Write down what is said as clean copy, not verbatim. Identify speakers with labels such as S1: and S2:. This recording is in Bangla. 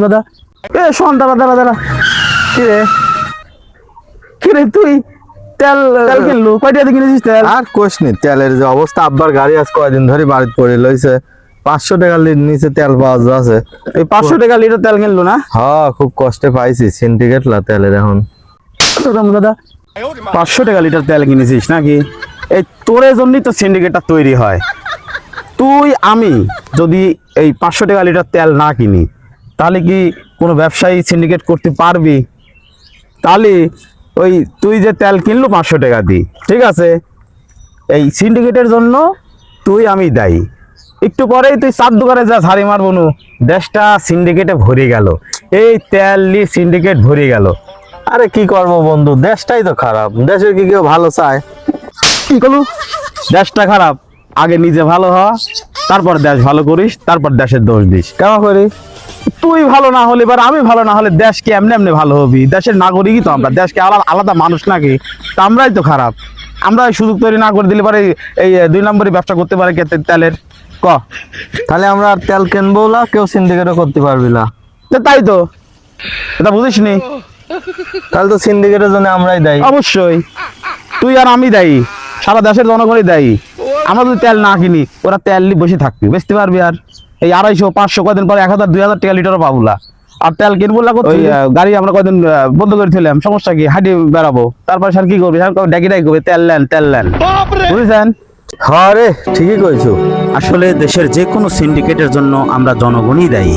S1: দাদা এ শোন দাদা দাদা দাদা কিরে কিরে তুই তেল তেল কিনলু কয়টা দিয়ে কিনেছিস তেল?
S2: আর কোশ নি, তেলের যে অবস্থা, আব্বার গাড়ি আজ কয়দিন ধরে বাড়িতে পড়ে লইছে। 500 টাকা নিচে তেল পাওয়া যাচ্ছে।
S1: এই 500 টাকা লিটার তেল কিনলু না?
S2: হ্যাঁ, খুব কষ্টে পাইছি। সিন্ডিকেট লা তেলের এখন
S1: দাদা 500 টাকা লিটার তেল কিনেছিস নাকি? এই তোরের জন্যই তো সিন্ডিকেটটা তৈরি হয়। তুই আমি যদি এই 500 টাকা লিটার তেল না কিনি তাহলে কি কোনো ব্যবসায়ী সিন্ডিকেট করতে পারবি? তাহলে ওই তুই যে তেল কিনলু 500 টাকা দি, ঠিক আছে, এই সিন্ডিকেটের জন্য তুই আমি দায়ী। একটু পরেই তুই চার দোকানে যা ঝাড়ি মারবো নু, দেশটা সিন্ডিকেটে ভরে গেল, এই তেল লি সিন্ডিকেট ভরে গেল।
S2: আরে কি করবো বন্ধু, দেশটাই তো খারাপ। দেশের কি কেউ ভালো চায়?
S1: কি করলু? দেশটা খারাপ, আগে নিজে ভালো হ, তারপর দেশ ভালো করিস, তারপর দেশের দোষ দিস।
S2: কেমন করি?
S1: তুই ভালো না হলে এবার আমি ভালো না হলে দেশ কি এমনি এমনি ভালো হবি? দেশের নাগরিকই তো আমরা, দেশকে আলাদা আলাদা মানুষ নাকি? তা আমরাই তো খারাপ। আমরা সুযোগ তৈরি না করে দিলে পারে এই 2 নম্বরই ব্যবসা করতে পারে কে তেলের? ক
S2: তাহলে আমরা আর তেল কিনবো না, কেউ সিন্ডিকেটও করতে পারবি না।
S1: তাই তো, এটা বুঝিস নি?
S2: তাহলে তো সিন্ডিকেটের জন্য আমরাই দায়ী।
S1: অবশ্যই তুই আর আমি দায়ী, সারা দেশের জনগণই দায়ী। আমরা যদি তেল না কিনি, ওরা তেল নিয়ে বসে থাকবি, বেচতে পারবি আর এই 250 500 কদিন পরে 1000 2000 টাকা লিটারও পাবুলা। আর তেল কিনবো না, ওই গাড়ি আমরা কদিন বন্ধ করে ফেলাম, সমস্যা কি? হাঁটি বেড়াবো, তারপর স্যার কি করবি? স্যার ডাকি ডাকি করবে তেল নেন তেল নেন, বুঝেছেন?
S2: হ্যাঁ রে, ঠিকই কইছো।
S1: আসলে দেশের যে কোনো সিন্ডিকেটের জন্য আমরা জনগণই দায়ী।